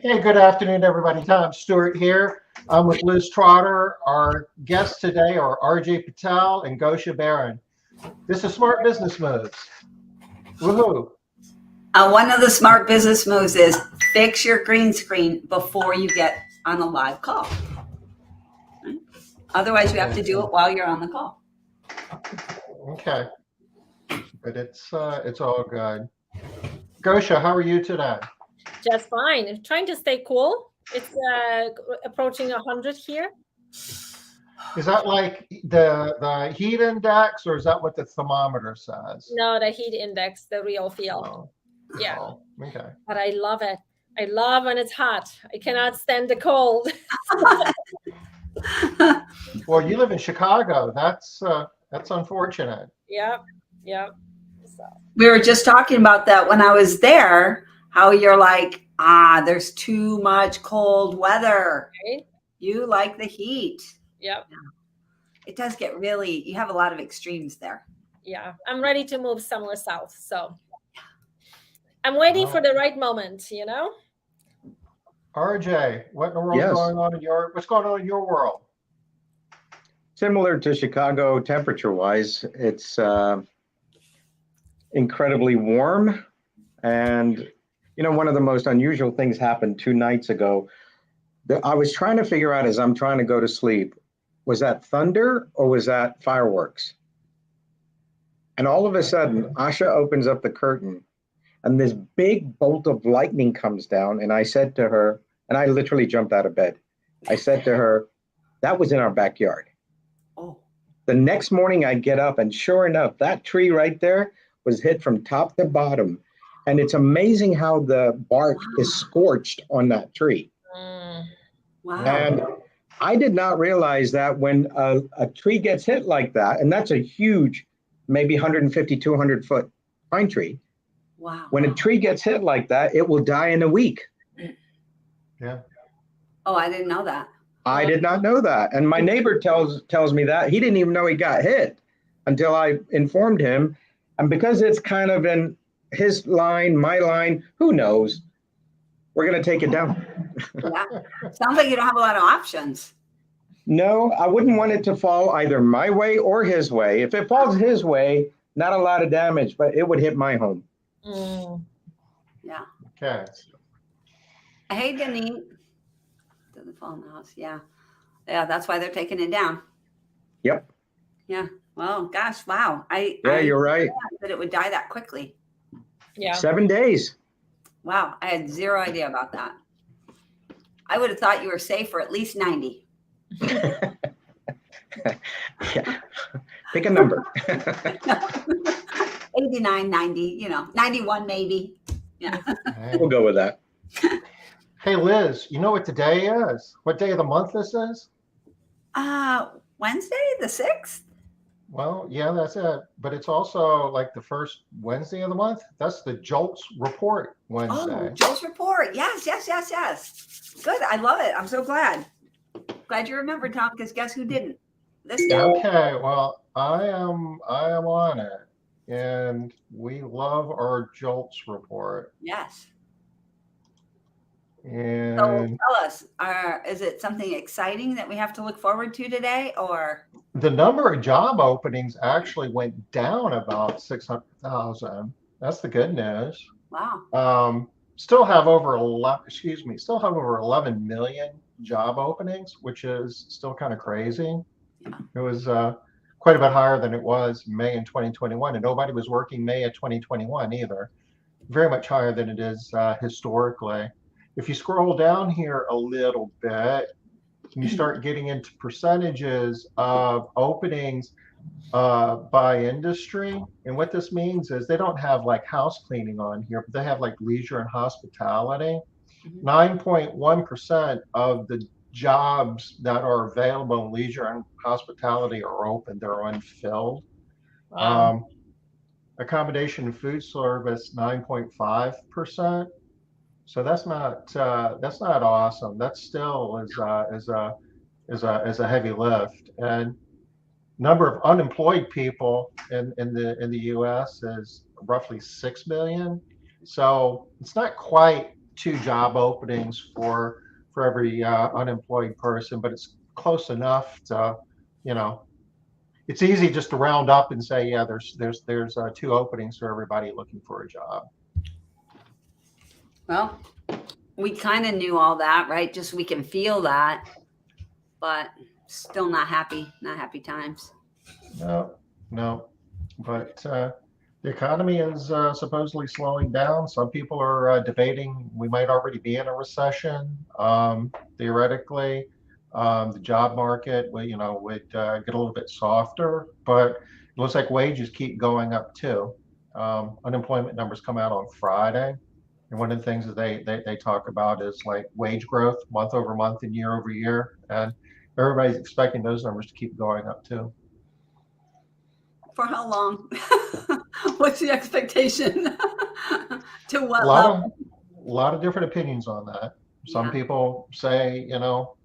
Hey, good afternoon, everybody. Tom Stewart here. I'm with Liz Trotter. Our guests today are RJ Patel and Gosia Baran. This is Smart Business Moves. Woohoo. One of the smart business moves is fix your green screen before you get on a live call. Right? Otherwise, you have to do it while you're on the call. Okay. But it's all good. Gosia, how are you today? Just fine. I'm trying to stay cool. It's approaching 100 here. Is that like the heat index, or is that what the thermometer says? No, the heat index, the real feel. Oh, Yeah. oh, okay. But I love it. I love when it's hot. I cannot stand the cold. Well, you live in Chicago. That's unfortunate. Yeah. So. We were just talking about that when I was there, how you're like, there's too much cold weather. Right? You like the heat. Yeah. It does get really, you have a lot of extremes there. Yeah. I'm ready to move somewhere south. So I'm waiting for the right moment, RJ, what in the world is going on what's going on in your world? Similar to Chicago temperature-wise, it's incredibly warm. And, one of the most unusual things happened 2 nights ago. I was trying to figure out as I'm trying to go to sleep, was that thunder or was that fireworks? And all of a sudden, Asha opens up the curtain and this big bolt of lightning comes down. And I said to her, and I literally jumped out of bed. I said to her, that was in our backyard. Oh. The next morning I get up and sure enough, that tree right there was hit from top to bottom. And it's amazing how the bark is scorched on that tree. Wow. And I did not realize that when a tree gets hit like that, and that's a huge, maybe 150, 200 foot pine tree. Wow. When a tree gets hit like that, it will die in a week. Yeah. Oh, I didn't know that. I did not know that. And my neighbor tells me that. He didn't even know he got hit until I informed him. And because it's kind of in his line, my line, who knows? We're going to take it down. Yeah. Sounds like you don't have a lot of options. No, I wouldn't want it to fall either my way or his way. If it falls his way, not a lot of damage, but it would hit my home. Yeah. Okay. Hey, Denise. Doesn't fall in the house. Yeah. Yeah, that's why they're taking it down. Yep. Yeah. Well, gosh, wow. You're right. That it would die that quickly. Yeah. 7 days. Wow. I had zero idea about that. I would have thought you were safe for at least 90. Yeah. Pick a number. 89, 90, 91 maybe. Yeah. We'll go with that. Hey, Liz, you know what today is? What day of the month this is? Wednesday, the 6th? Well, yeah, that's it. But it's also like the first Wednesday of the month. That's the JOLTS report Wednesday. Oh, Joe's report. Yes. Good. I love it. I'm so glad. Glad you remembered, Tom, because guess who didn't? This day. Okay, well, I am on it. And we love our JOLTS report. Yes. And So tell us, is it something exciting that we have to look forward to today, or? the number of job openings actually went down about 600,000. That's the good news. Wow. Still have over 11 million job openings, which is still kind of crazy. Yeah. It was quite a bit higher than it was May in 2021, and nobody was working May of 2021 either. Very much higher than it is historically. If you scroll down here a little bit, you start getting into percentages of openings by industry. And what this means is they don't have like house cleaning on here, but they have like leisure and hospitality. 9.1% of the jobs that are available in leisure and hospitality are open. They're unfilled. Wow. Accommodation and food service, 9.5%. So that's not awesome. That still is a heavy lift. And number of unemployed people in the U.S. is roughly 6 million. So it's not quite 2 job openings for every unemployed person, but it's close enough to, you know, it's easy just to round up and say, yeah, there's 2 openings for everybody looking for a job. Well, we kind of knew all that, right? Just we can feel that, but still not happy times. No, no, but the economy is supposedly slowing down. Some people are debating we might already be in a recession. Theoretically, the job market, would get a little bit softer, but it looks like wages keep going up too. Unemployment numbers come out on Friday, and one of the things that they talk about is like wage growth month over month and year over year, and everybody's expecting those numbers to keep going up too. For how long? What's the expectation? To what A lot level? of different opinions on that. Some Yeah. people say,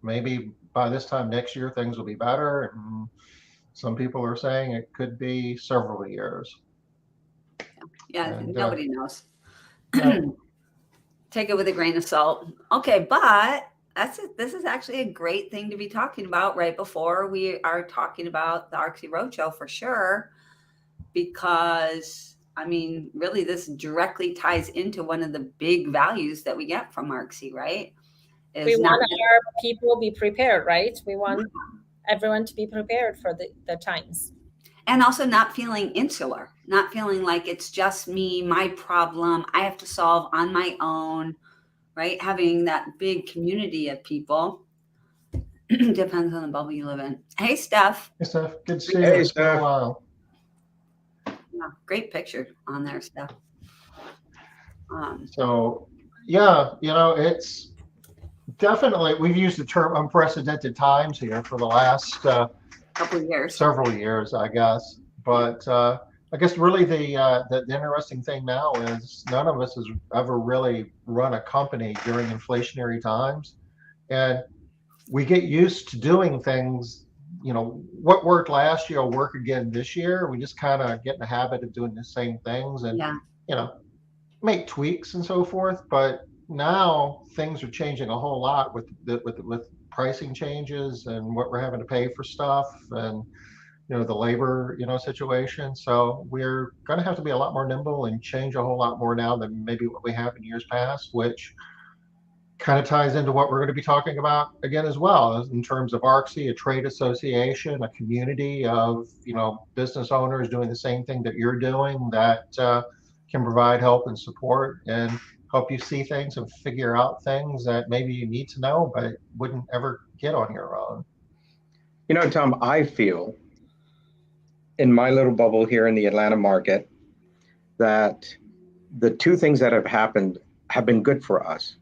maybe by this time next year things will be better, and some people are saying it could be several years. Yeah, And nobody knows. no, Take it with a grain of salt. Okay, but this is actually a great thing to be talking about right before we are talking about the ARCSI Roadshow for sure, because I mean, really, this directly ties into one of the big values that we get from ARCSI, right? We Is not want our people be prepared, right? We want everyone to be prepared for the times. and also not feeling insular, not feeling like it's just me, my problem, I have to solve on my own, right? Having that big community of people. Depends on the bubble you live in. Hey, Steph. hey, Steph, good to see you. Hey, It's been a Steph. while. Yeah, great picture on there, Steph. So, yeah, it's definitely, we've used the term unprecedented times here for the last Couple of years. several years, I guess. But I guess really the interesting thing now is none of us has ever really run a company during inflationary times, and we get used to doing things. What worked last year will work again this year. We just kind of get in the habit of doing the same things, and Yeah. make tweaks and so forth. But now things are changing a whole lot with pricing changes and what we're having to pay for stuff, and the labor situation. So we're going to have to be a lot more nimble and change a whole lot more now than maybe what we have in years past, which kind of ties into what we're going to be talking about again as well, in terms of ARCSI, a trade association, a community of business owners doing the same thing that you're doing, that can provide help and support and help you see things and figure out things that maybe you need to know but wouldn't ever get on your own. Tom, I feel in my little bubble here in the Atlanta market that the 2 things that have happened have been good for us.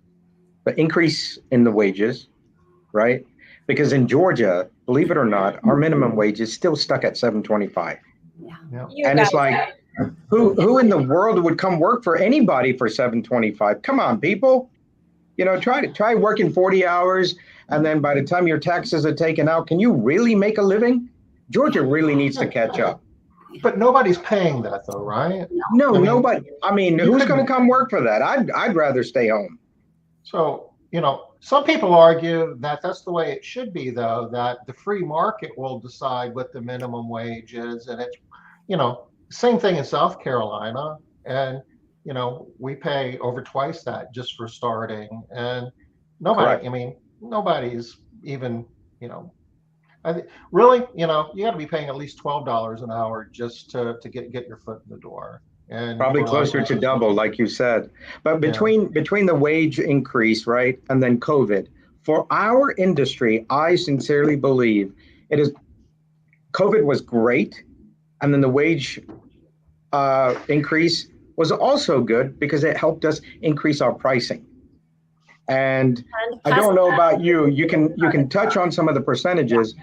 The increase in the wages, right? Because in Georgia, believe it or not, our minimum wage is still stuck at $7.25. Yeah. And it's like, who in the world would come work for anybody for $7.25? Come on, people. Try working 40 hours, and then by the time your taxes are taken out, can you really make a living? Georgia really needs to catch up. But nobody's paying that though, right? No, nobody. I mean, who's going to come work for that? I'd rather stay home. So, some people argue that that's the way it should be, though, that the free market will decide what the minimum wage is. And it's, same thing in South Carolina. And, we pay over twice that just for starting. And nobody, Correct. I mean, nobody's even, I think really, you got to be paying at least $12 an hour just to get your foot in the door. And probably closer to double, like you said. But between the wage increase, right, and then COVID, for our industry, I sincerely believe COVID was great, and then the wage increase was also good because it helped us increase our pricing. And I don't know about you. You can touch on some of the percentages.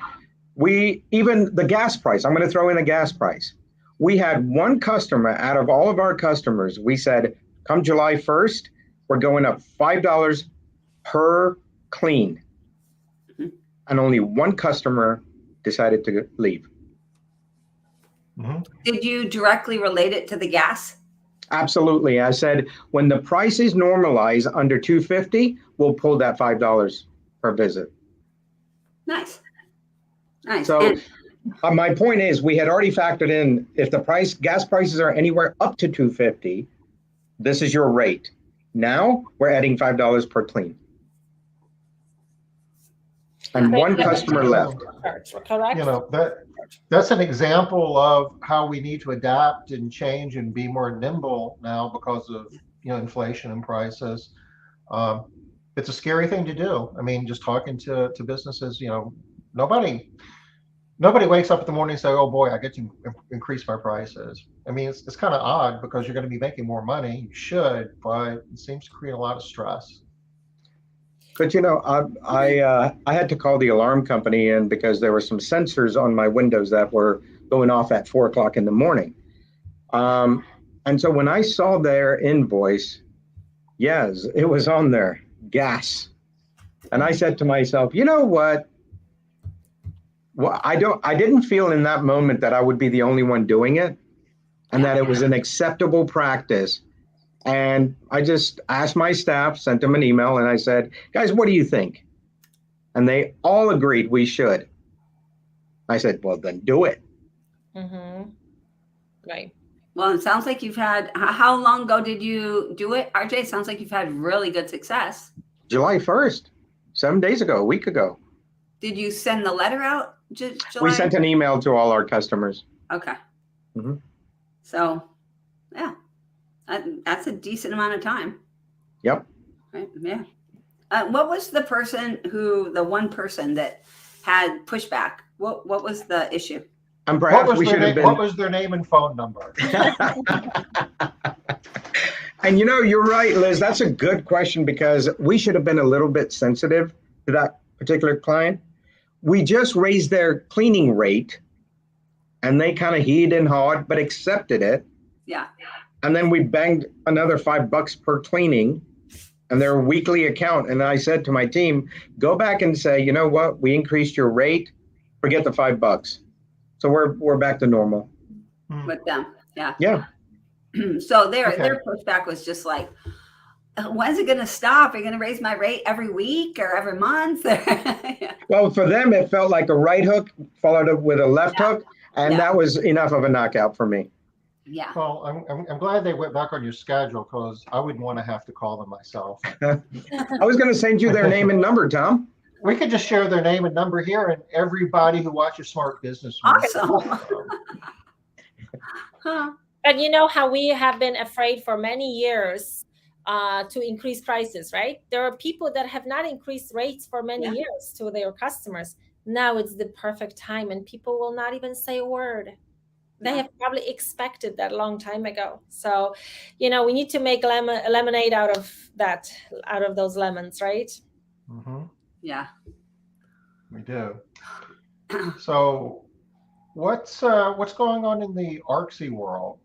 Even the gas price. I'm going to throw in a gas price. We had one customer out of all of our customers. We said, come July 1st, we're going up $5 per clean. And only one customer decided to leave. Mm-hmm. Did you directly relate it to the gas? Absolutely. I said, when the prices normalize under 250, we'll pull that $5 per visit. Nice. Nice. So And my point is, we had already factored in, if the gas prices are anywhere up to 250, this is your rate. Now we're adding $5 per clean. And one customer left. Correct. You know, that's an example of how we need to adapt and change and be more nimble now because of, inflation and prices. It's a scary thing to do. I mean, just talking to businesses, nobody wakes up in the morning and say, oh boy, I get to increase my prices. I mean, it's kind of odd because you're going to be making more money. You should, but it seems to create a lot of stress. But I had to call the alarm company in because there were some sensors on my windows that were going off at 4 o'clock in the morning. And so when I saw their invoice, yes, it was on there, gas. And I said to myself, you know what? Well, I didn't feel in that moment that I would be the only one doing it and that it was an acceptable practice. And I just asked my staff, sent them an email, and I said, guys, what do you think? And they all agreed we should. I said, well, then do it. Mm-hmm. Right. well, it sounds like you've had, how long ago did you do it? RJ, sounds like you've had really good success. July 1st, 7 days ago, a week ago. Did you send the letter out? July? We sent an email to all our customers. Okay. Mm-hmm. So, yeah, that's a decent amount of time. Yep. Right. Yeah. What was the one person that had pushback? What was the issue? And perhaps we should have been. What was their name and phone number? And you're right, Liz. That's a good question because we should have been a little bit sensitive to that particular client. We just raised their cleaning rate and they kind of heed and hawed, but accepted it. Yeah. And then we banged another $5 per cleaning and their weekly account. And I said to my team, go back and say, you know what? We increased your rate. Forget the $5. So we're back to normal. With them. Yeah. Yeah. So their pushback was just like, when's it going to stop? Are you going to raise my rate every week or every month? Yeah. Well, for them, it felt like a right hook followed up with a left hook. And that was enough of a knockout for me. Yeah. Well, I'm glad they went back on your schedule because I wouldn't want to have to call them myself. I was going to send you their name and number, Tom. We could just share their name and number here, and everybody who watches Smart Business. Awesome. Huh. And you know how we have been afraid for many years to increase prices, right? There are people that have not increased rates for many years to their customers. Now it's the perfect time and people will not even say a word. They have probably expected that a long time ago. So, we need to make lemonade out of those lemons, right? Mm-hmm. Yeah. We do. So what's going on in the ARCSI world?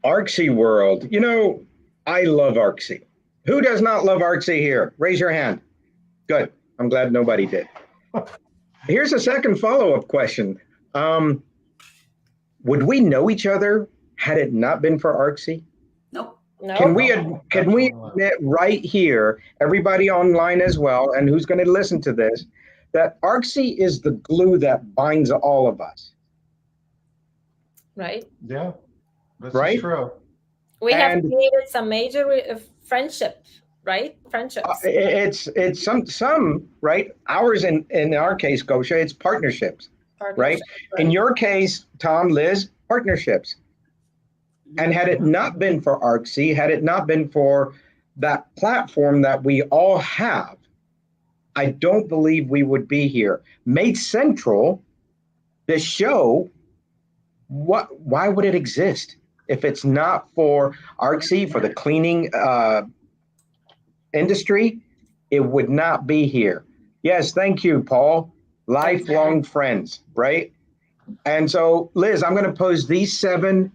ARCSI world. I love ARCSI. Who does not love ARCSI here? Raise your hand. Good. I'm glad nobody did. Here's a second follow-up question. Would we know each other had it not been for ARCSI? Nope. No. Can we admit right here, everybody online as well, and who's going to listen to this, that ARCSI is the glue that binds all of us? Right. Yeah, that's Right? true. We have created some major friendship, right? Friendships. It's some right. Ours in our case, Gosia, it's partnerships. Right? In your case, Tom, Liz, partnerships. And had it not been for ARCSI, had it not been for that platform that we all have, I don't believe we would be here. Made Central, this show, why would it exist if it's not for ARCSI, for the cleaning industry? It would not be here. Yes, thank you, Paul. Lifelong friends, right? And so, Liz, I'm going to pose these 7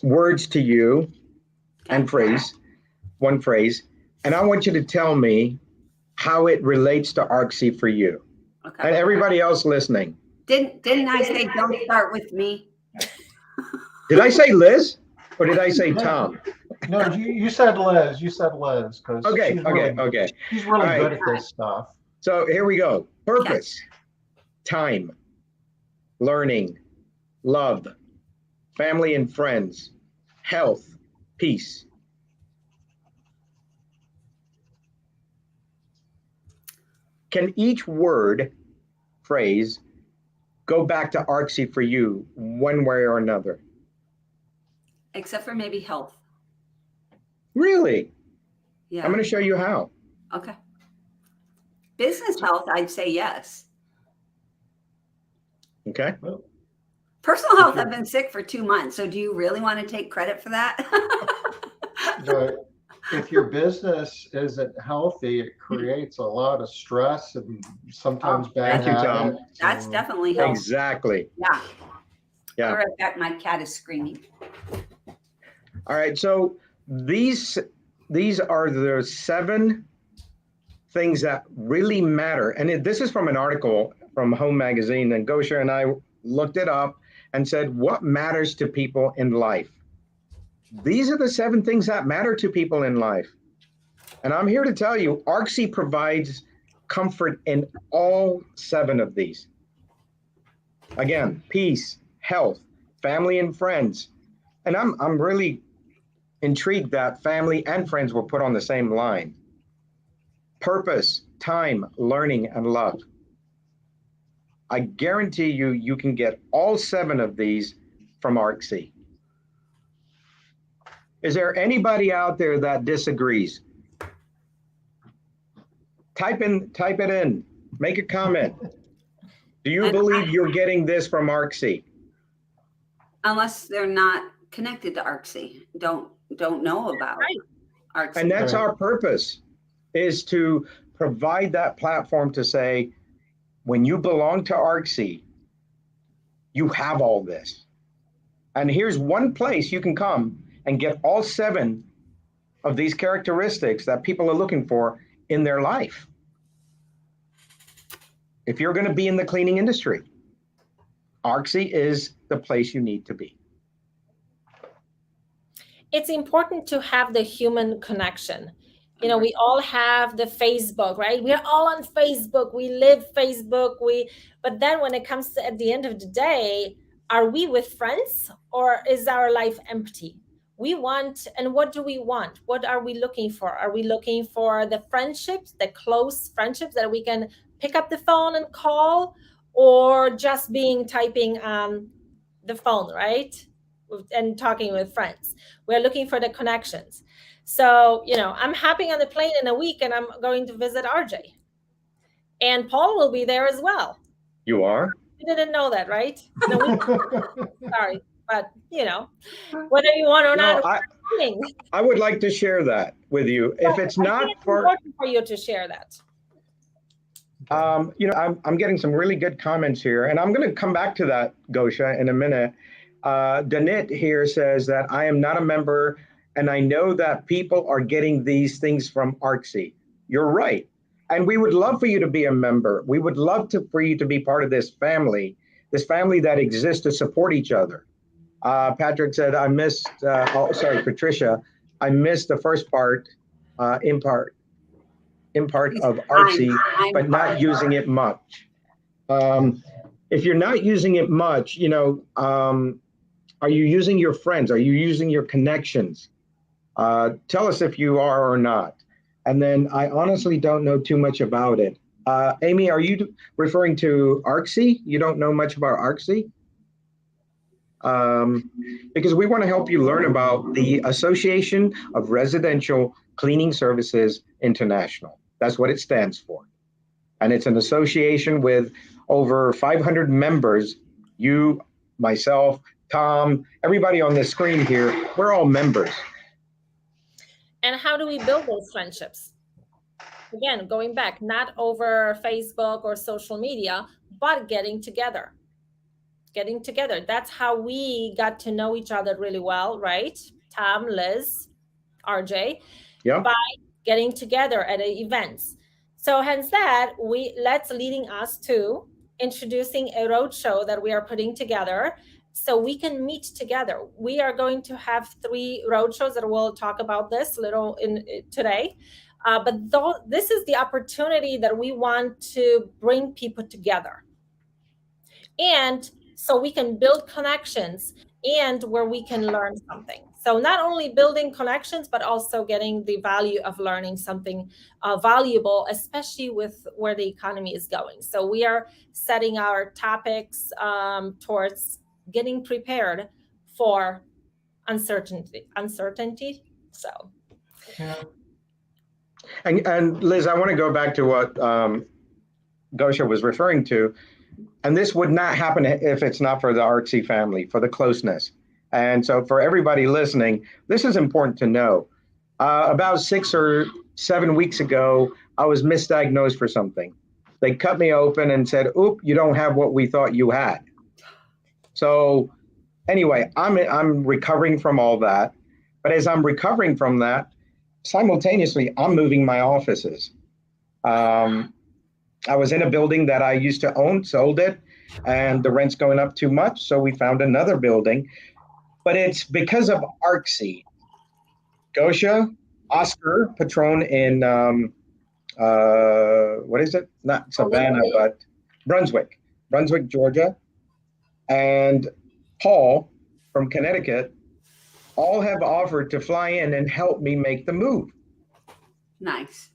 words to you and one phrase, and I want you to tell me how it relates to ARCSI for you. Okay. And everybody else listening. Didn't I say don't start with me? Did I say Liz or did I say Tom? No, you said Liz. You said Liz because Okay, she's okay, really okay. she's All really right. good at this stuff. So here we go. Purpose, time, learning, love, family and friends, health, peace. Can each word, phrase, go back to Artsy for you one way or another? Except for maybe health. Really? Yeah. I'm going to show you how. Okay. Business health, I'd say yes. Okay. Personal health, I've been sick for 2 months. So do you really want to take credit for that? If your business isn't healthy, it creates a lot of stress and sometimes bad Thank you, Tom. habits. That's definitely health. Exactly. Yeah. Yeah. I'll be right back. My cat is screaming. All right. So these are the 7 things that really matter. And this is from an article from Home Magazine. And Gosia and I looked it up and said, what matters to people in life? These are the 7 things that matter to people in life. And I'm here to tell you, Artsy provides comfort in all 7 of these. Again, peace, health, family and friends. And I'm really intrigued that family and friends were put on the same line. Purpose, time, learning, and love. I guarantee you can get all 7 of these from Artsy. Is there anybody out there that disagrees? Type it in, make a comment. Do you believe you're getting this from Artsy? Unless they're not connected to Artsy, don't know about Artsy. And that's our purpose, is to provide that platform to say, when you belong to Artsy, you have all this. And here's one place you can come and get all 7 of these characteristics that people are looking for in their life. If you're going to be in the cleaning industry, Artsy is the place you need to be. It's important to have the human connection. You know, we all have the Facebook, right? We're all on Facebook. We live Facebook. But then when it comes to at the end of the day, are we with friends or is our life empty? We want, and what do we want? What are we looking for? Are we looking for the friendships, the close friendships that we can pick up the phone and call, or just typing the phone, right? And talking with friends. We're looking for the connections. So, you know, I'm hopping on the plane in a week and I'm going to visit RJ. And Paul will be there as well. You are? You didn't know that, right? No, sorry. But, you know, whether you want or not, I would like to share that with you. If it's not important for you to share that. You know, I'm getting some really good comments here, and I'm going to come back to that, Gosia, in a minute. Danit here says that I am not a member, and I know that people are getting these things from Artsy. You're right. And we would love for you to be a member. We would love for you to be part of this family that exists to support each other. Patrick said, I missed, Patricia, I missed the first part, in part of Artsy, but not using it much. If you're not using it much, you know, are you using your friends? Are you using your connections? Tell us if you are or not. And then I honestly don't know too much about it. Amy, are you referring to Artsy? You don't know much about Artsy? Because we want to help you learn about the Association of Residential Cleaning Services International. That's what it stands for. And it's an association with over 500 members. You, myself, Tom, everybody on this screen here, we're all members. And how do we build those friendships? Again, going back, not over Facebook or social media, but getting together. Getting together. That's how we got to know each other really well, right? Tom, Liz, RJ, by getting together at events. So hence that, that's leading us to introducing a roadshow that we are putting together so we can meet together. We are going to have 3 roadshows that we'll talk about this little in today. But this is the opportunity that we want to bring people together. And so we can build connections and where we can learn something. So not only building connections, but also getting the value of learning something valuable, especially with where the economy is going. So we are setting our topics towards getting prepared for uncertainty. So. Yeah. And Liz, I want to go back to what Gosia was referring to. And this would not happen if it's not for the Artsy family, for the closeness. And so for everybody listening, this is important to know. About 6 or 7 weeks ago, I was misdiagnosed for something. They cut me open and said, "Oop, you don't have what we thought you had." So anyway, I'm recovering from all that. But as I'm recovering from that, simultaneously, I'm moving my offices. I was in a building that I used to own, sold it, and the rent's going up too much. So we found another building. But it's because of Artsy. Gosia, Oscar, Patron in, what is it? Not Savannah, but Brunswick, Georgia, and Paul from Connecticut all have offered to fly in and help me make the move. Nice.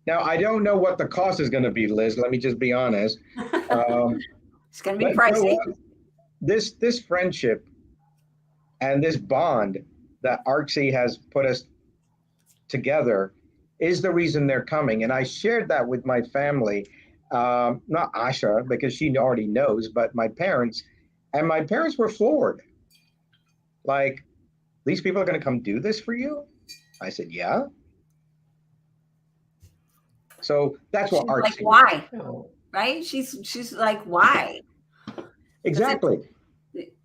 Now, I don't know what the cost is going to be, Liz. Let me just be honest. It's going to be pricey. This friendship and this bond that Artsy has put us together is the reason they're coming. And I shared that with my family, not Asha, because she already knows, but my parents. And my parents were floored. Like, these people are going to come do this for you? I said, yeah. So that's what Artsy. Like, why? Right? She's like, why? Exactly.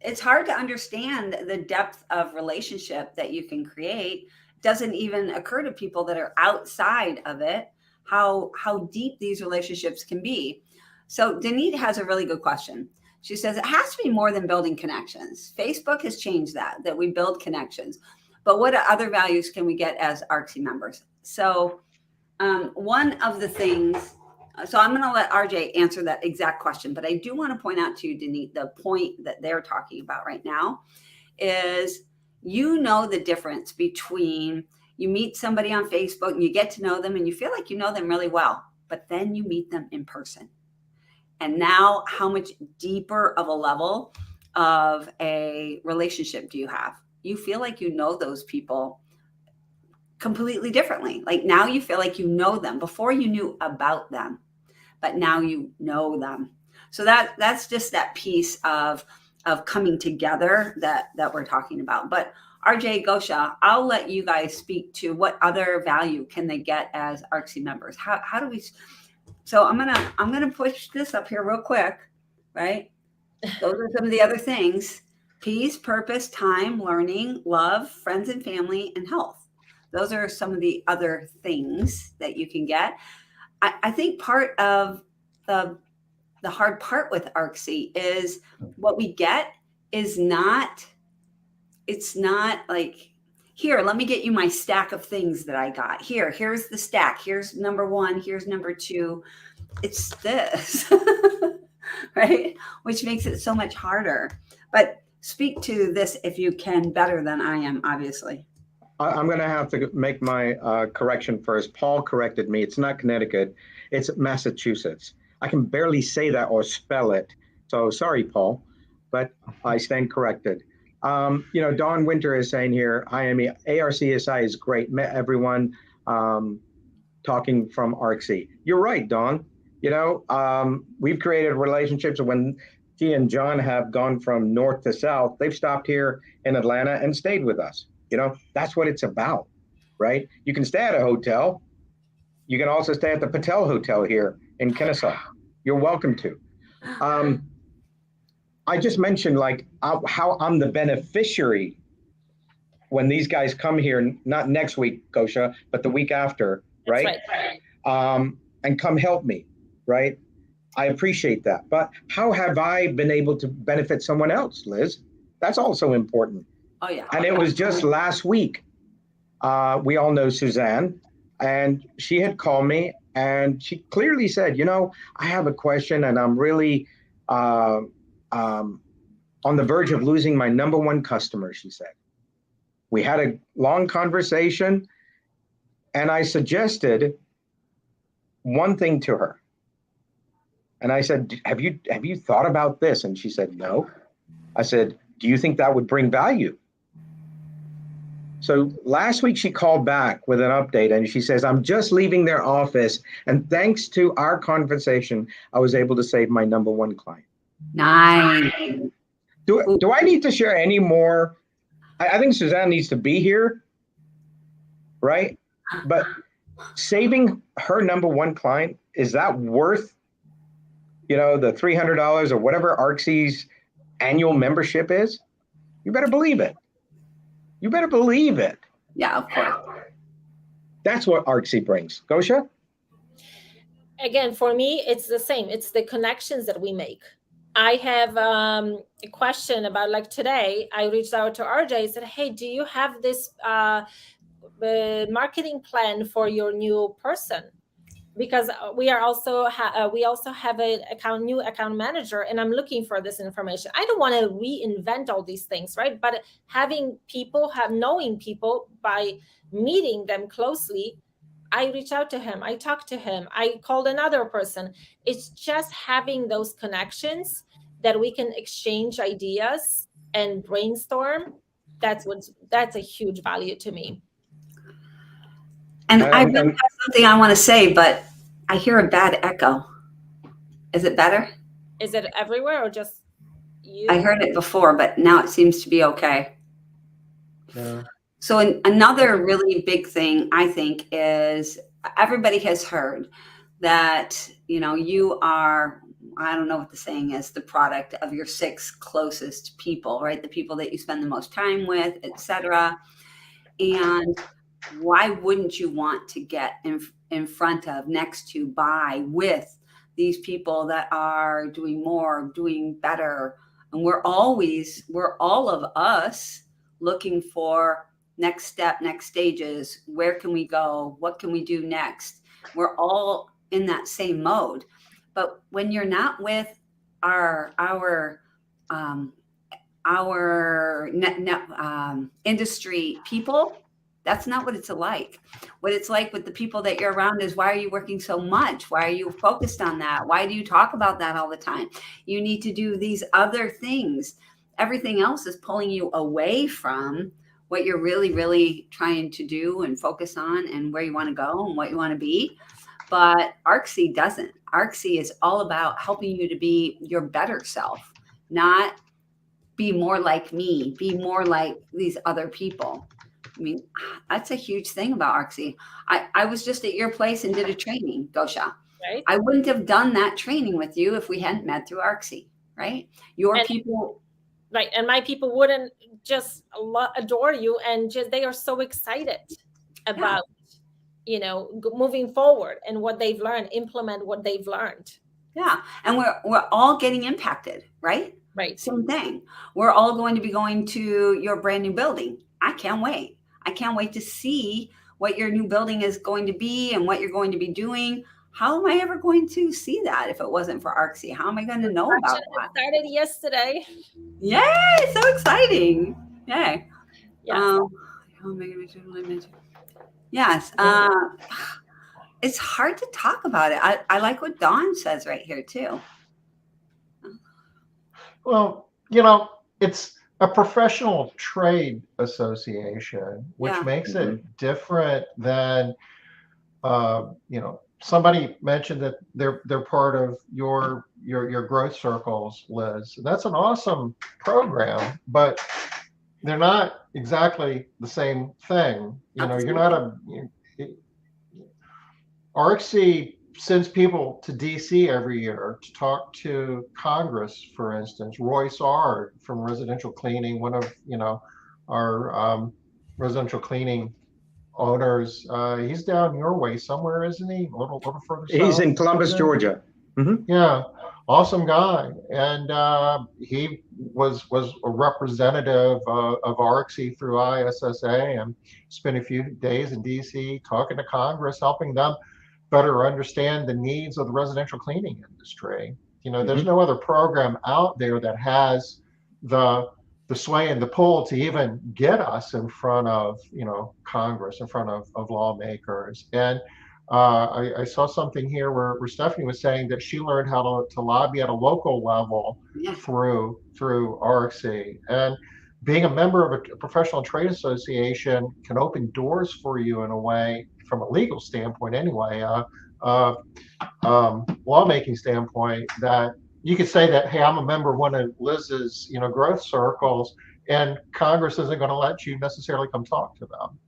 It's hard to understand the depth of relationship that you can create. It doesn't even occur to people that are outside of it how deep these relationships can be. So Denise has a really good question. She says it has to be more than building connections. Facebook has changed that we build connections. But what other values can we get as Artsy members? So one of the things, so I'm going to let RJ answer that exact question, but I do want to point out to you, Denise, the point that they're talking about right now is, the difference between you meet somebody on Facebook and you get to know them and you feel like you know them really well, but then you meet them in person. And now how much deeper of a level of a relationship do you have? You feel like you know those people completely differently. Like now you feel like you know them. Before you knew about them, but now you know them. So that's just that piece of coming together that we're talking about. But RJ, Gosia, I'll let you guys speak to what other value can they get as Artsy members. How do we? So I'm gonna push this up here real quick, right? Those are some of the other things: peace, purpose, time, learning, love, friends and family, and health. Those are some of the other things that you can get. I think part of the hard part with Artsy is what we get is not, it's not like, here, let me get you my stack of things that I got. Here's the stack. Here's number 1. Here's number 2. It's this, right? Which makes it so much harder. But speak to this if you can better than I am, obviously. I'm going to have to make my correction first. Paul corrected me. It's not Connecticut. It's Massachusetts. I can barely say that or spell it. So sorry, Paul, but I stand corrected. Dawn Winter is saying here, IME, ARCSI is great. Met everyone talking from Artsy. You're right, Dawn. We've created relationships when she and John have gone from north to south. They've stopped here in Atlanta and stayed with us. That's what it's about, right? You can stay at a hotel. You can also stay at the Patel Hotel here in Kennesaw. You're welcome to. I just mentioned how I'm the beneficiary when these guys come here, not next week, Gosia, but the week after, right? That's right. And come help me, right? I appreciate that. But how have I been able to benefit someone else, Liz? That's also important. Oh yeah. And it was just last week. We all know Suzanne, and she had called me and she clearly said, I have a question and I'm really uh, um, on the verge of losing my number one customer, she said. We had a long conversation and I suggested one thing to her. And I said, have you thought about this? And she said, no. I said, do you think that would bring value? So last week she called back with an update and she says, I'm just leaving their office. And thanks to our conversation, I was able to save my number one client. Nice. Do I need to share any more? I think Suzanne needs to be here, right? But saving her number one client, is that worth, the $300 or whatever ARCSY's annual membership is? You better believe it. You better believe it. Yeah, of course. That's what ARCSY brings. Gosia? Again, for me, it's the same. It's the connections that we make. I have a question about, like today, I reached out to RJ and said, hey, do you have this marketing plan for your new person? Because we also have a new account manager, and I'm looking for this information. I don't want to reinvent all these things, right? But having people, knowing people by meeting them closely, I reach out to him, I talk to him, I called another person. It's just having those connections that we can exchange ideas and brainstorm. That's a huge value to me. And I really have something I want to say, but I hear a bad echo. Is it better? Is it everywhere or just you? I heard it before, but now it seems to be okay. Yeah. So another really big thing, I think, is everybody has heard that, you are, I don't know what the saying is, the product of your 6 closest people, right? The people that you spend the most time with, etc. And why wouldn't you want to get in front of, next to, by, with these people that are doing more, doing better? And we're all of us looking for next step, next stages. Where can we go? What can we do next? We're all in that same mode. But when you're not with our industry people, that's not what it's like. What it's like with the people that you're around is, why are you working so much? Why are you focused on that? Why do you talk about that all the time? You need to do these other things. Everything else is pulling you away from what you're really, really trying to do and focus on, and where you want to go and what you want to be. But ARCSY doesn't. ARCSY is all about helping you to be your better self, not be more like me, be more like these other people. I mean, that's a huge thing about ARCSY. I was just at your place and did a training, Gosia. Right. I wouldn't have done that training with you if we hadn't met through ARCSY, right? People. Right. And my people wouldn't just adore you, and they are so excited about, moving forward and what they've learned, implement what they've learned. Yeah. And we're all getting impacted, right? Right. Same thing. We're all going to be going to your brand new building. I can't wait. I can't wait to see what your new building is going to be and what you're going to be doing. How am I ever going to see that if it wasn't for ARCSY? How am I going to know about that? Started yesterday. Yay! So exciting! Yay! Yes. Yes. It's hard to talk about it. I like what Dawn says right here too. Well, it's a professional trade association, which makes it different than, somebody mentioned that they're part of your growth circles, Liz. That's an awesome program, but they're not exactly the same thing. You're not ARCSY sends people to DC every year to talk to Congress, for instance. Royce Ard from Residential Cleaning, one of our residential cleaning owners. He's down your way somewhere, isn't he? A little further south. He's in Columbus, Georgia. Yeah, awesome guy, and he was a representative of ARCSI through ISSA, and spent a few days in DC talking to Congress, helping them better understand the needs of the residential cleaning industry. There's no other program out there that has the the sway and the pull to even get us in front of Congress, in front of lawmakers. And I saw something here where Stephanie was saying that she learned how to lobby at a local level Yeah. through RXC. And being a member of a professional trade association can open doors for you in a way, from a legal standpoint anyway, lawmaking standpoint, that you could say that, hey, I'm a member of one of Liz's growth circles, and Congress isn't going to let you necessarily come talk to them.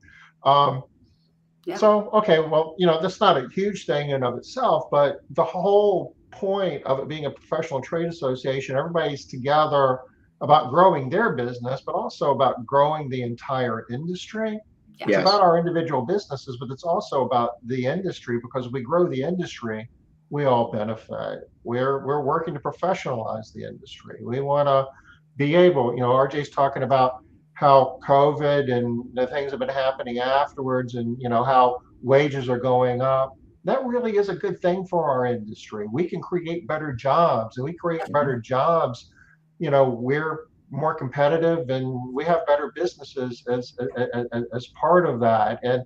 Yeah. So, okay, well, that's not a huge thing in and of itself, but the whole point of it being a professional trade association, everybody's together about growing their business, but also about growing the entire industry. Yeah. It's Yes. about our individual businesses, but it's also about the industry, because if we grow the industry, we all benefit. We're working to professionalize the industry. We want to be able, RJ's talking about how COVID and the things have been happening afterwards, and how wages are going up. That really is a good thing for our industry. We can create better jobs, and we create better jobs. We're more competitive, and we have better businesses as part of that. And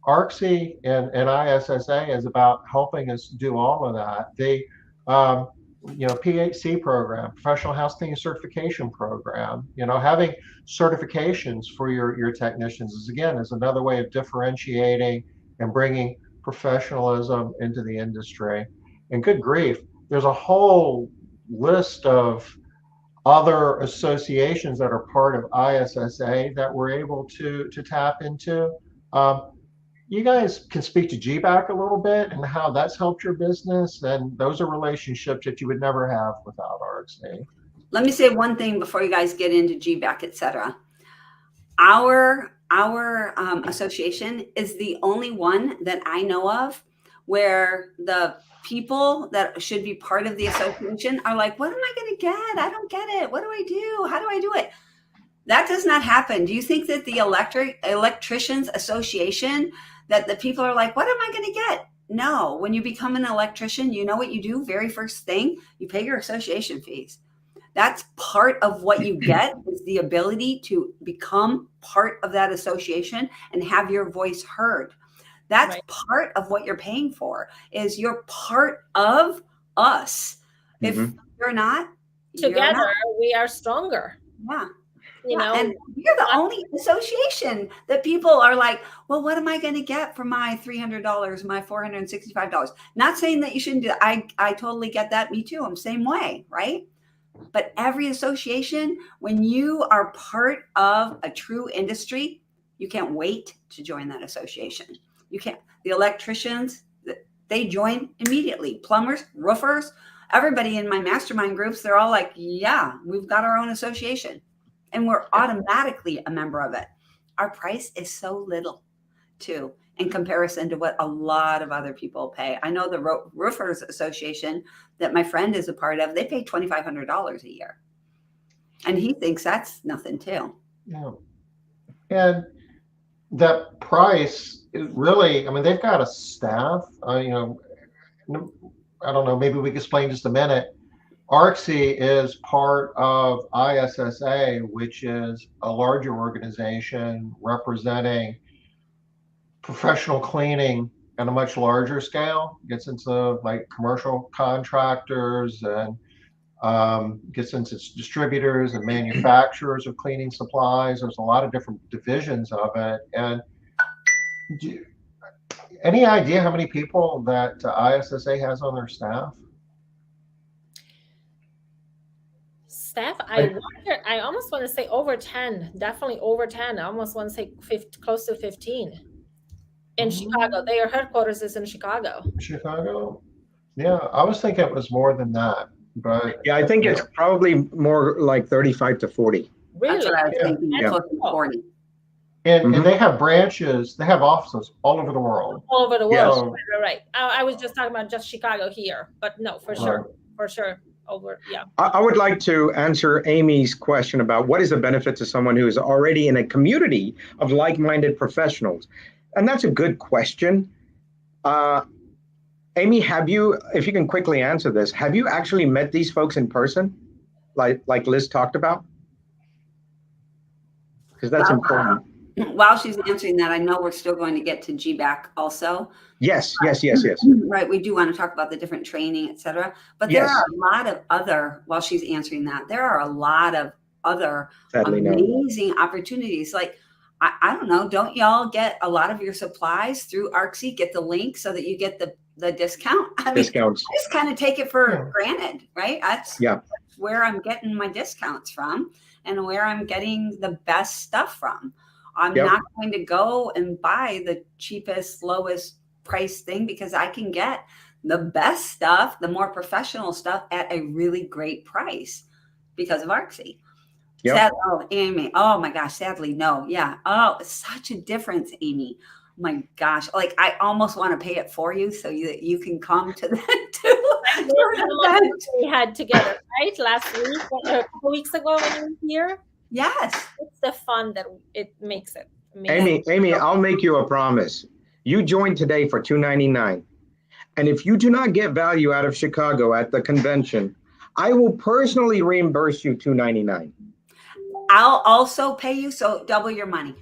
ARCSI and ISSA is about helping us do all of that. The PHC program, Professional House Cleaning Certification Program, having certifications for your technicians is another way of differentiating and bringing professionalism into the industry. And good grief, there's a whole list of other associations that are part of ISSA that we're able to tap into. You guys can speak to GBAC a little bit and how that's helped your business, and those are relationships that you would never have without RXA. Let me say one thing before you guys get into GBAC, etc. Our association is the only one that I know of where the people that should be part of the association are like, what am I going to get? I don't get it. What do I do? How do I do it? That does not happen. Do you think that the electricians association, that the people are like, what am I going to get? No, when you become an electrician, you know what you do? Very first thing, you pay your association fees. That's part of what you get, is the ability to become part of that association and have your voice heard. That's right. Part of what you're paying for, is you're part of us. If you're not, together, we are stronger. Yeah. And we're the only association that people are like, well, what am I going to get for my $300, my $465? Not saying that you shouldn't do that. I totally get that. Me too. I'm the same way, right? But every association, when you are part of a true industry, you can't wait to join that association. You can't. The electricians, they join immediately. Plumbers, roofers, everybody in my mastermind groups, they're all like, yeah, we've got our own association. And we're automatically a member of it. Our price is so little, too, in comparison to what a lot of other people pay. I know the Roofers Association that my friend is a part of, they pay $2,500 a year. And he thinks that's nothing, too. Yeah. And that price is really, they've got a staff, I don't know, maybe we can explain just a minute. ARCSI is part of ISSA, which is a larger organization representing professional cleaning on a much larger scale. Gets into like commercial contractors, and gets into distributors and manufacturers of cleaning supplies. There's a lot of different divisions of it. And any idea how many people that ISSA has on their staff? I almost want to say over 10, definitely over 10. I almost want to say close to 15 in Chicago. Their headquarters is in Chicago. Chicago? Yeah, I was thinking it was more than that. But yeah, I think it's probably more like 35 to 40. Really? That's what I was thinking. Close to 40. And they have branches, they have offices all over the world. All over the Yes. world. Right. I was just talking about just Chicago here, but no, for sure. Right. For sure. Over. Yeah. I would like to answer Amy's question about what is the benefit to someone who is already in a community of like-minded professionals. And that's a good question. Amy, if you can quickly answer this, have you actually met these folks in person, like Liz talked about? Because that's important. While she's answering that, I know we're still going to get to GBAC also. Yes. Right. We do want to talk about the different training, et cetera. But Yes. there are a lot of other, while she's answering that, there are a lot of other Sadly, no. amazing opportunities. Like, I don't know, don't y'all get a lot of your supplies through ArcSy? Get the link so that you get the discount. I mean, Discounts. I just kind of take it for granted, right? That's where I'm getting my discounts from and where I'm getting the best stuff from. I'm not going to go and buy the cheapest, lowest price thing because I can get the best stuff, the more professional stuff at a really great price because of ArcSy. Yep. Amy. Oh my gosh. Sadly, no. Yeah. Oh, it's such a difference, Amy. Oh my gosh. Like, I almost want to pay it for you so you can come to that too. We had together, right? Last week, a couple weeks ago when you were here. Yes. It's the fun that it makes it amazing. Amy, I'll make you a promise. You join today for $2.99. And if you do not get value out of Chicago at the convention, I will personally reimburse you $2.99. I'll also pay you, so double your money.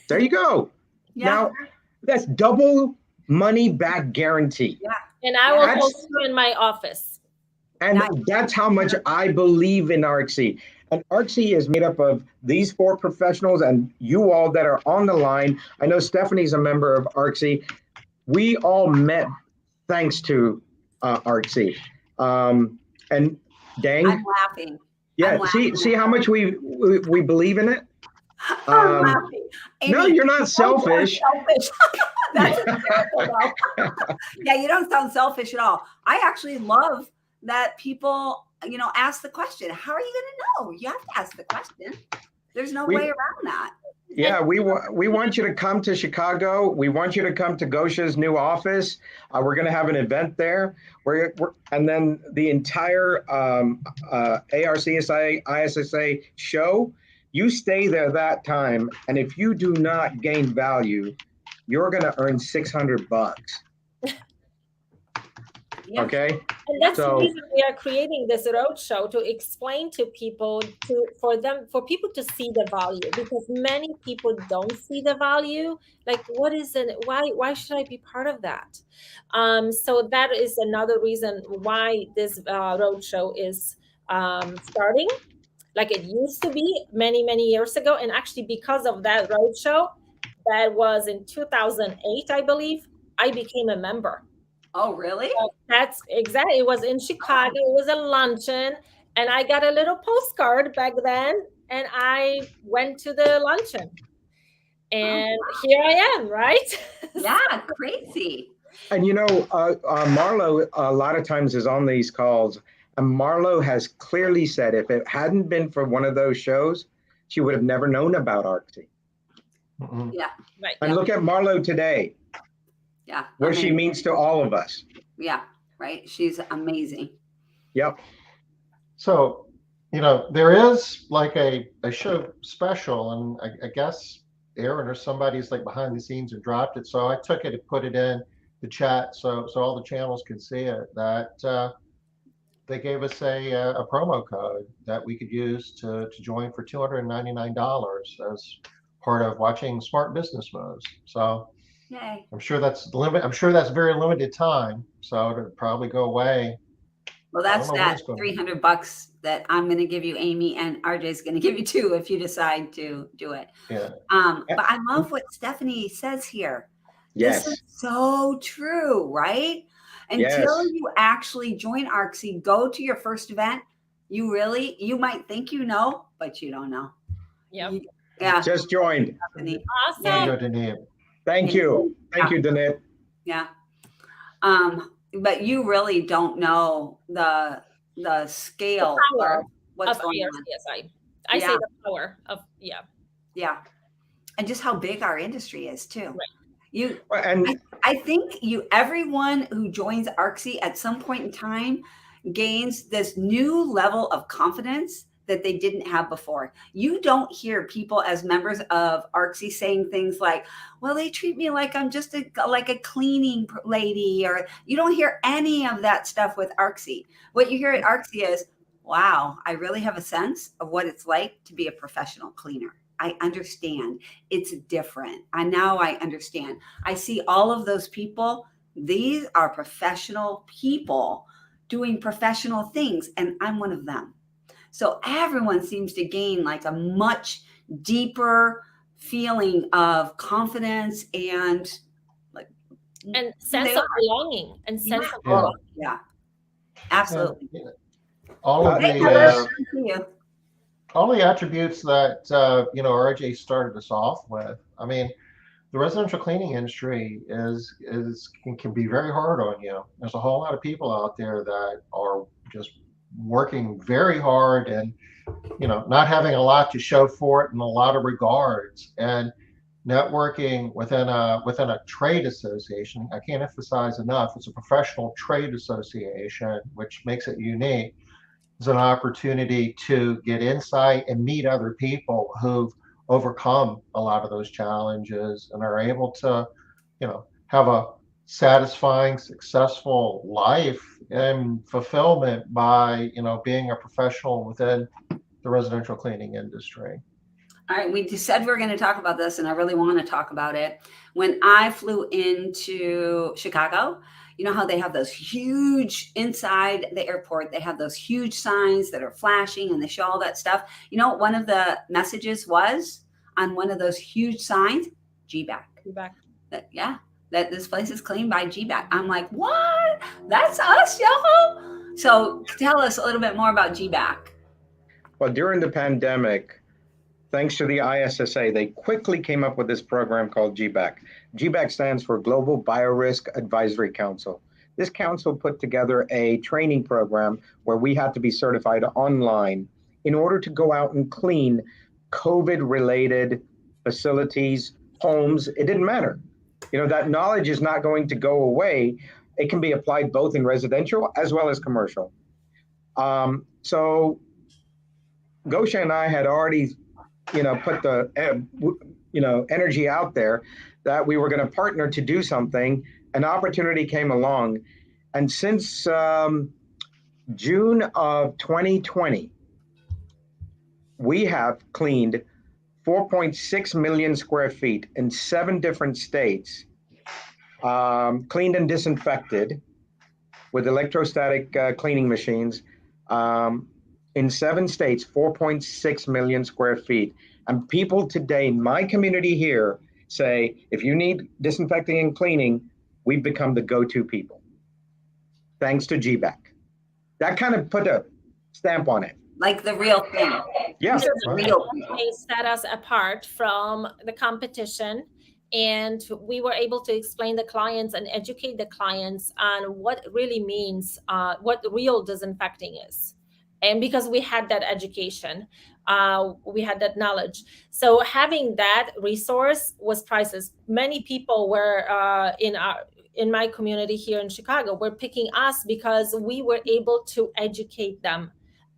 There you go. Yeah. Now, that's double money back guarantee. Yeah. And I will post you in my office. And that's how much I believe in ArcSy. And ArcSy is made up of these 4 professionals and you all that are on the line. I know Stephanie's a member of ArcSy. We all met thanks to ArcSy. And dang. I'm laughing. Yeah, see how much we believe in it? I'm laughing. Amy, no, you're not selfish. That's hysterical, though. Yeah, you don't sound selfish at all. I actually love that people, ask the question. How are you going to know? You have to ask the question. There's no way around that. Yeah, we want you to come to Chicago. We want you to come to Gosia's new office. We're going to have an event there. And then the entire ARCSI ISSA show, you stay there that time. And if you do not gain value, you're going to earn $600. Yeah. Okay. And that's the reason we are creating this roadshow, to explain to people, for people to see the value, because many people don't see the value. Like, what is it? Why should I be part of that? So that is another reason why this roadshow is starting, like it used to be many, many years ago. And actually, because of that roadshow, that was in 2008, I believe, I became a member. Oh, really? That's exactly. It was in Chicago. It was a luncheon, and I got a little postcard back then, and I went to the luncheon, and here I am, right? Yeah, crazy. And Marlo a lot of times is on these calls, and Marlo has clearly said if it hadn't been for one of those shows, she would have never known about ArcSy. Mm-hmm. Yeah. Right. And look at Marlo today. Yeah. What she means to all of us. Yeah. Right. She's amazing. Yep. So, there is like a show special, and I guess Aaron or somebody's like behind the scenes and dropped it. So I took it and put it in the chat so all the channels could see it, that they gave us a promo code that we could use to join for $299 as part of watching Smart Business Moves. So Yay. I'm sure that's very limited time. So it'll probably go away. Well, that's that $300 that I'm going to give you, Amy, and RJ's going to give you too if you decide to do it. Yeah. But I love what Stephanie says here. Yes. This is so true, right? Until you actually join ArcSy, go to your first event, you might think but you don't know. Yep. Yeah. Just joined. Awesome. Thank you. Thank you, Danette. Yeah. But you really don't know the scale of what's going on. I say the power of, Yeah. and just how big our industry is too. Right. You, And I think everyone who joins ARCSI at some point in time gains this new level of confidence that they didn't have before. You don't hear people as members of ARCSI saying things like, well, they treat me like I'm just like a cleaning lady, or you don't hear any of that stuff with ARCSI. What you hear at ARCSI is, wow, I really have a sense of what it's like to be a professional cleaner. I understand. It's different. Now I understand. I see all of those people. These are professional people doing professional things, and I'm one of them. So everyone seems to gain like a much deeper feeling of confidence and like sense of belonging and sense of Yeah. belonging. Yeah, absolutely. And all of Hey, the Heather, thank you. all the attributes that RJ started us off with. I mean, the residential cleaning industry can be very hard on you. There's a whole lot of people out there that are just working very hard and not having a lot to show for it in a lot of regards. And networking within a trade association, I can't emphasize enough, it's a professional trade association, which makes it unique. It's an opportunity to get insight and meet other people who've overcome a lot of those challenges and are able to, have a satisfying, successful life and fulfillment by, being a professional within the residential cleaning industry. All right, we just said we are going to talk about this, and I really want to talk about it. When I flew into Chicago, you know how they have those huge inside the airport, they have those huge signs that are flashing and they show all that stuff. You know what one of the messages was on one of those huge signs? GBAC. That this place is cleaned by GBAC. I'm like, what? That's us, y'all? So tell us a little bit more about GBAC. well, during the pandemic, thanks to the ISSA, they quickly came up with this program called GBAC. GBAC stands for Global Biorisk Advisory Council. This council put together a training program where we had to be certified online in order to go out and clean COVID-related facilities, homes. It didn't matter. That knowledge is not going to go away. It can be applied both in residential as well as commercial. So Gosia and I had already put the energy out there that we were going to partner to do something. An opportunity came along, and since June of 2020, we have cleaned 4.6 million square feet in 7 different states, cleaned and disinfected with electrostatic cleaning machines. In 7 states, 4.6 million square feet. And people today in my community here say, if you need disinfecting and cleaning, we've become the go-to people. Thanks to GBAC. That kind of put a stamp on it. Like the real thing. Yeah. They set us apart from the competition, and we were able to explain the clients and educate the clients on what it really means, what real disinfecting is. And because we had that education, we had that knowledge. So having that resource was priceless. Many people were in my community here in Chicago were picking us because we were able to educate them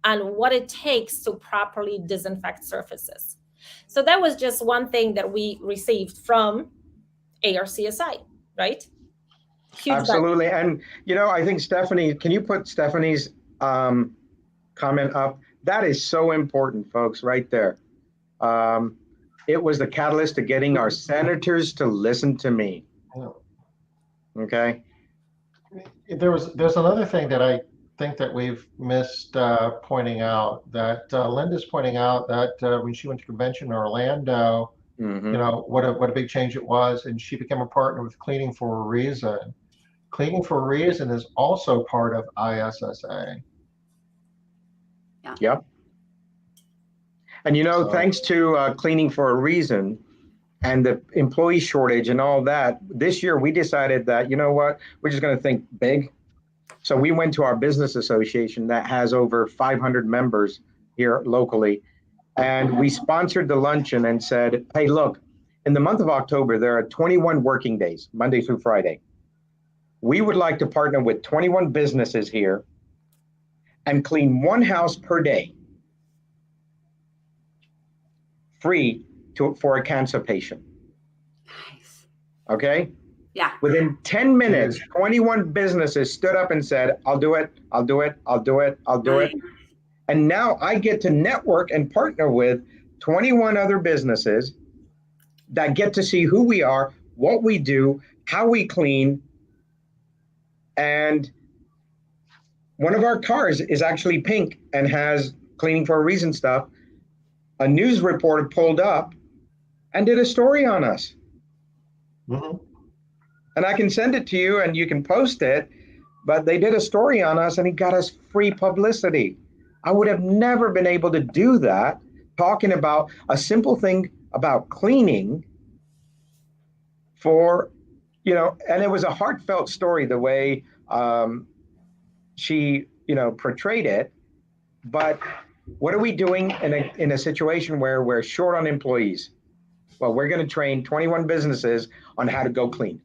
on what it takes to properly disinfect surfaces. So that was just one thing that we received from ARCSI, right? Huge Absolutely. Benefit. And, I think Stephanie, can you put Stephanie's comment up? That is so important, folks, right there. It was the catalyst to getting our senators to listen to me. Okay. There's another thing that I think that we've missed pointing out, that Linda's pointing out that when she went to convention in Orlando, what a big change it was, and she became a partner with Cleaning for a Reason. Cleaning for a Reason is also part of ISSA. Yeah. Yep. And thanks to Cleaning for a Reason and the employee shortage and all that, this year we decided that, we're just going to think big. So we went to our business association that has over 500 members here locally, and we sponsored the luncheon and said, hey, look, in the month of October, there are 21 working days, Monday through Friday. We would like to partner with 21 businesses here and clean one house per day, free for a cancer patient. Nice. Okay? Yeah. Within 10 minutes, 21 businesses stood up and said, I'll do it, I'll do it, I'll do it, I'll do it. And now I get to network and partner with 21 other businesses that get to see who we are, what we do, how we clean. And one of our cars is actually pink and has cleaning for a reason stuff. A news reporter pulled up and did a story on us. Mhm. And I can send it to you and you can post it, but they did a story on us and it got us free publicity. I would have never been able to do that, talking about a simple thing about cleaning for, and it was a heartfelt story the way she, portrayed it. But what are we doing in a situation where we're short on employees? Well, we're going to train 21 businesses on how to go clean.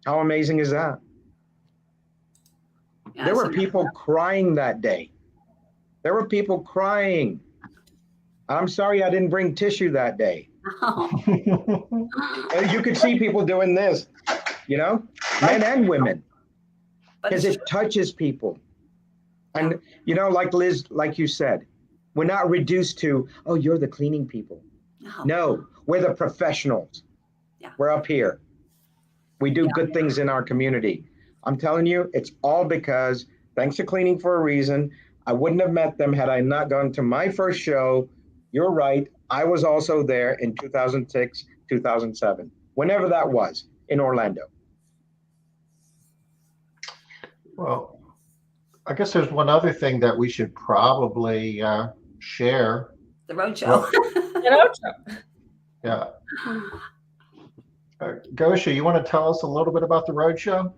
How amazing is that? Yeah, There so were people crying that day. There were people crying. I'm sorry I didn't bring tissue that day. You could see people doing this, men and women, because it touches people. And, like Liz, like you said, we're not reduced to, oh, you're the cleaning people. No, we're the professionals. Yeah. We're up here. We do good things in our community. I'm telling you, it's all because, thanks to Cleaning for a Reason, I wouldn't have met them had I not gone to my first show. You're right. I was also there in 2006, 2007, whenever that was, in Orlando. Well, I guess there's one other thing that we should probably share. the roadshow. Yeah. Gosia, you want to tell us a little bit about the roadshow?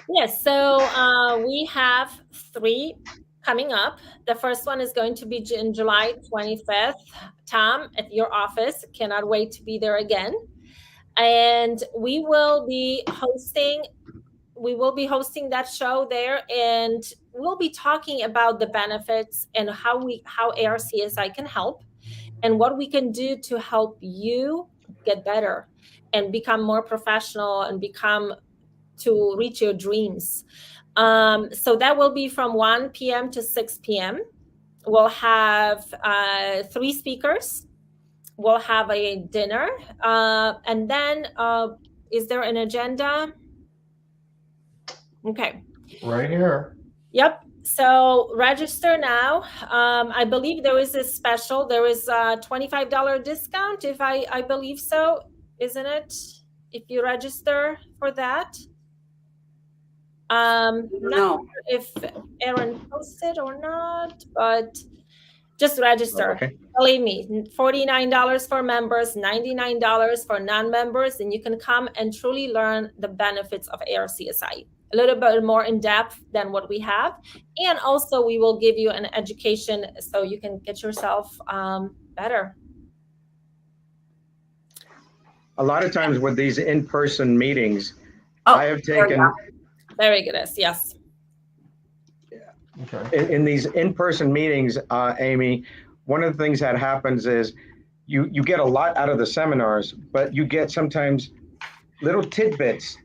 Yes, so we have 3 coming up. The first one is going to be in July 25th. Tom, at your office, cannot wait to be there again. And we will be hosting that show there, and we'll be talking about the benefits and how ARCSI can help and what we can do to help you get better and become more professional and to reach your dreams. So that will be from 1 p.m. to 6 p.m. We'll have 3 speakers. We'll have a dinner. And then is there an agenda? Okay. Right here. Yep. So register now. I believe there is a special. There is a $25 discount, if I believe so, isn't it? If you register for that. Not No. sure if Aaron posted or not, but just register. Okay. Believe me, $49 for members, $99 for non-members, and you can come and truly learn the benefits of ARCSI. A little bit more in depth than what we have. And also we will give you an education so you can get yourself better. A lot of times with these in-person meetings, I have taken... Very good, yes. Okay. In these in-person meetings, Amy, one of the things that happens is you get a lot out of the seminars, but you get sometimes little tidbits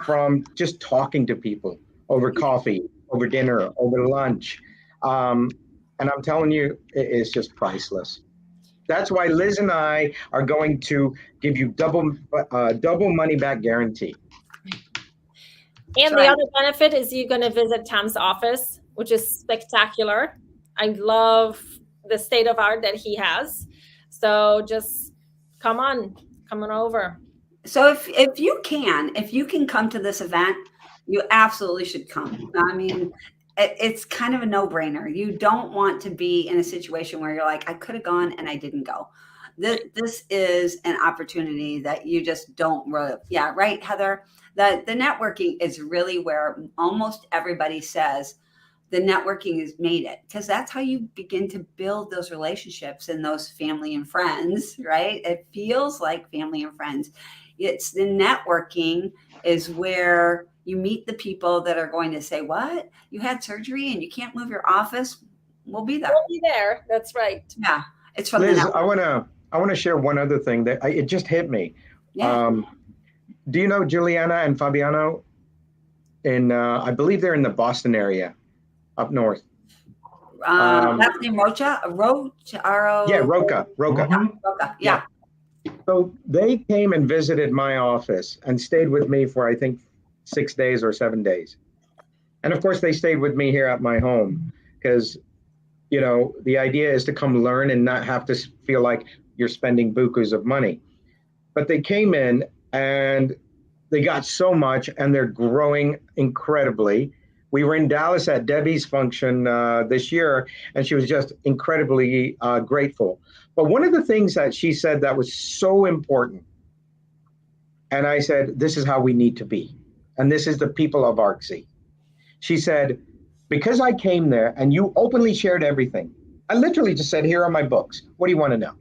from just talking to people over coffee, over dinner, over lunch. And I'm telling you, it's just priceless. That's why Liz and I are going to give you double money back guarantee. And the other benefit is you're going to visit Tom's office, which is spectacular. I love the state of art that he has. So just come on over. So if you can come to this event, you absolutely should come. I mean, it's kind of a no-brainer. You don't want to be in a situation where you're like, I could have gone and I didn't go. This is an opportunity that you just don't really, yeah, right, Heather? The networking is really where almost everybody says the networking has made it, because that's how you begin to build those relationships and those family and friends, right? It feels like family and friends. It's the networking is where you meet the people that are going to say, what? You had surgery and you can't move your office? We'll be there. We'll be there. That's right. Yeah. It's from Liz, the network. I want to share one other thing that it just hit me. Yeah. Do you know Juliana and Fabiano? I believe they're in the Boston area, up north. Last name Rocha, R-O. Yeah, Roca. Mhm. Rocha. Yeah. So they came and visited my office and stayed with me for, I think, 6 days or 7 days. And of course, they stayed with me here at my home because, the idea is to come learn and not have to feel like you're spending bukus of money. But they came in and they got so much and they're growing incredibly. We were in Dallas at Debbie's function this year, and she was just incredibly grateful. But one of the things that she said that was so important, and I said, this is how we need to be. And this is the people of ARCSI. She said, because I came there and you openly shared everything, I literally just said, here are my books. What do you want to know?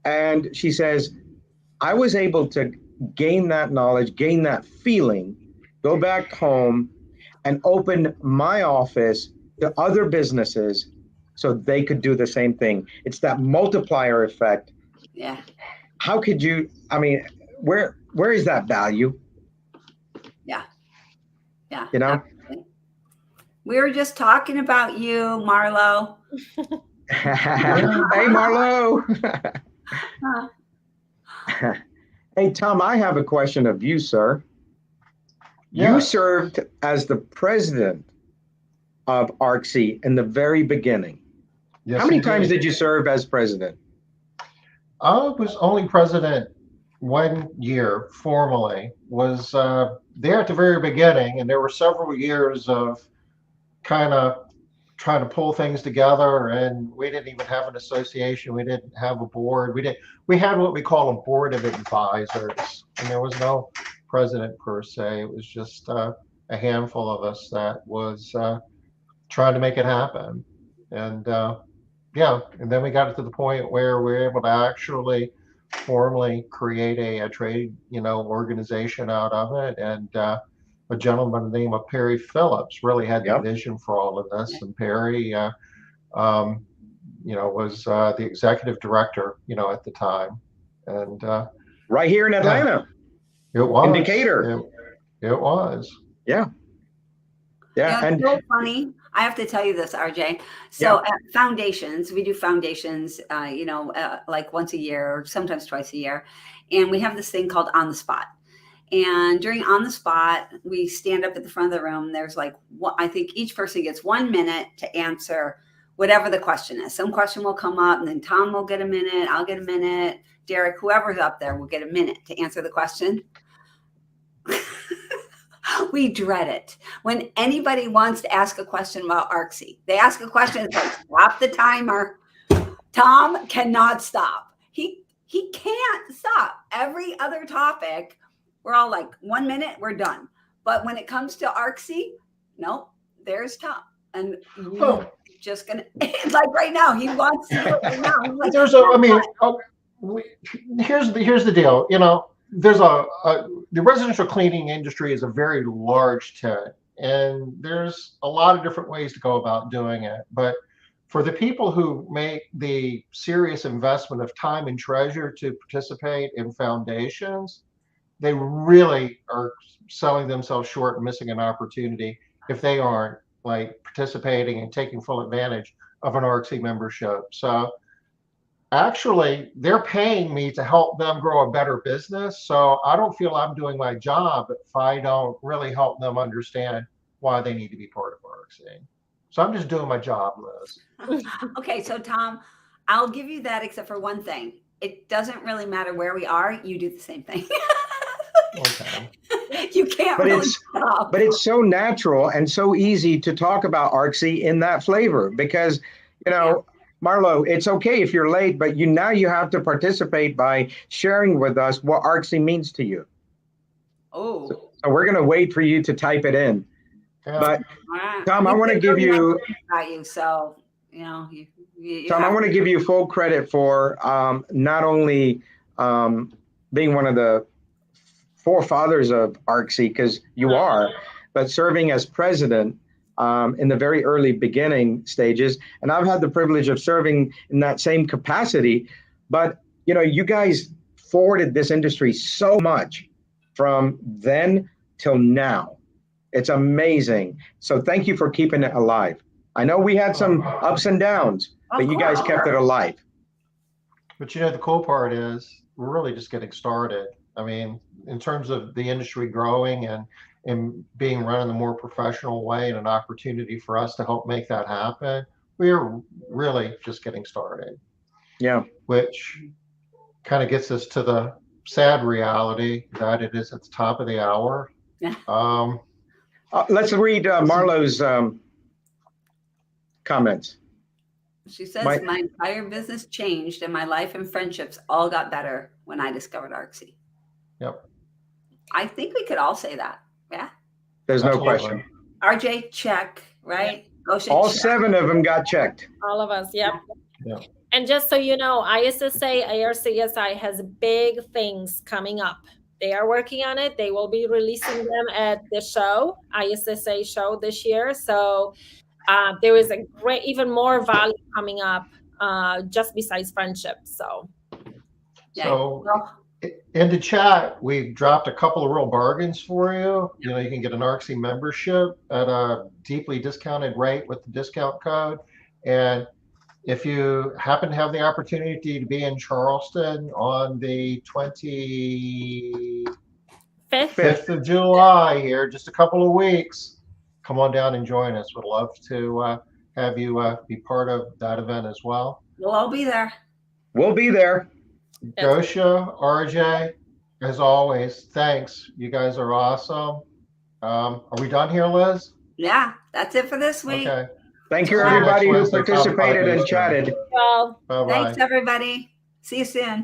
And she says, I was able to gain that knowledge, gain that feeling, go back home and open my office to other businesses so they could do the same thing. It's that multiplier effect. Yeah. How could you, where is that value? Yeah. Yeah. You know? Absolutely. We were just talking about you, Marlo. Hey, Marlo. Hey, Tom, I have a question of you, sir. Yeah. You served as the president of ARCSI in the very beginning. Yes, How many indeed. times did you serve as president? I was only president 1 year formally, was there at the very beginning, and there were several years of kind of trying to pull things together, and we didn't even have an association. We didn't have a board. We had what we call a board of advisors, and there was no president per se. It was just a handful of us that was trying to make it happen. And and then we got it to the point where we were able to actually formally create a trade, organization out of it. And a gentleman by the name of Perry Phillips really had the vision for all of this. And Perry, was the executive director, at the time. And right here in Atlanta. It was. In Decatur. It was. Yeah. Yeah. It's so funny. I have to tell you this, RJ. So at foundations, we do foundations, like once a year or sometimes twice a year. And we have this thing called On the Spot. And during On the Spot, we stand up at the front of the room. There's I think each person gets 1 minute to answer whatever the question is. Some question will come up, and then Tom will get a minute. I'll get a minute. Derek, whoever's up there will get a minute to answer the question. We dread it. When anybody wants to ask a question about ARCSI, they ask a question, it's like, stop the timer. Tom cannot stop. He can't stop. Every other topic, we're all like, 1 minute, we're done. But when it comes to ARCSI, nope, there's Tom. And just gonna, it's like right now, he wants to do it right now. Like, here's the deal. There's the residential cleaning industry is a very large tent, and there's a lot of different ways to go about doing it. But for the people who make the serious investment of time and treasure to participate in foundations, they really are selling themselves short and missing an opportunity if they aren't participating and taking full advantage of an ARCSI membership. So actually, they're paying me to help them grow a better business. So I don't feel I'm doing my job if I don't really help them understand why they need to be part of ARCSI. So I'm just doing my job, Liz. Okay, so Tom, I'll give you that except for one thing. It doesn't really matter where we are. You do the same thing. Okay. You can't really stop. But it's so natural and so easy to talk about ARCSI in that flavor because, Marlo, it's okay if you're late, but now you have to participate by sharing with us what ARCSI means to you. Oh. So we're going to wait for you to type it in. Yeah. But All right. Tom, I We want to feel give really you, nice about you, so you Tom, I have want to give you full credit for not only being one of the forefathers of ARCSI, because you are, but serving as president in the very early beginning stages. And I've had the privilege of serving in that same capacity. But, you know, you guys forwarded this industry so much from then till now. It's amazing. So thank you for keeping it alive. I know we had some ups and downs, but you guys kept it alive. But you know, the cool part is we're really just getting started. I mean, in terms of the industry growing and being run in a more professional way and an opportunity for us to help make that happen, we're really just getting started. Yeah. Which kind of gets us to the sad reality that it is at the top of the hour. Yeah. Let's read Marlo's comments. She says, my entire business changed and my life and friendships all got better when I discovered ARCSI. Yep. I think we could all say that. Yeah. There's no Absolutely. question. RJ, check, right? Gosia, All check. 7 of them got checked. All of us, yep. Yeah. And just so you know, ISSA, ARCSI has big things coming up. They are working on it. They will be releasing them at the show, ISSA show this year. So there is a great, even more value coming up just besides friendship. So, Yeah. So Well, in the chat, we've dropped a couple of real bargains for you. You know, you can get an ARCSI membership at a deeply discounted rate with the discount code. And if you happen to have the opportunity to be in Charleston on the 25th of July here, just a couple of weeks, come on down and join us. We'd love to have you be part of that event as well. we'll all be there. We'll be there. Gosia, RJ, as always, thanks. You guys are awesome. Are we done here, Liz? Yeah, that's it for this week. Okay. Thank you, See you next everybody who Wednesday, participated and Tuesday. chatted. well, Bye-bye. Thanks, everybody. See you soon.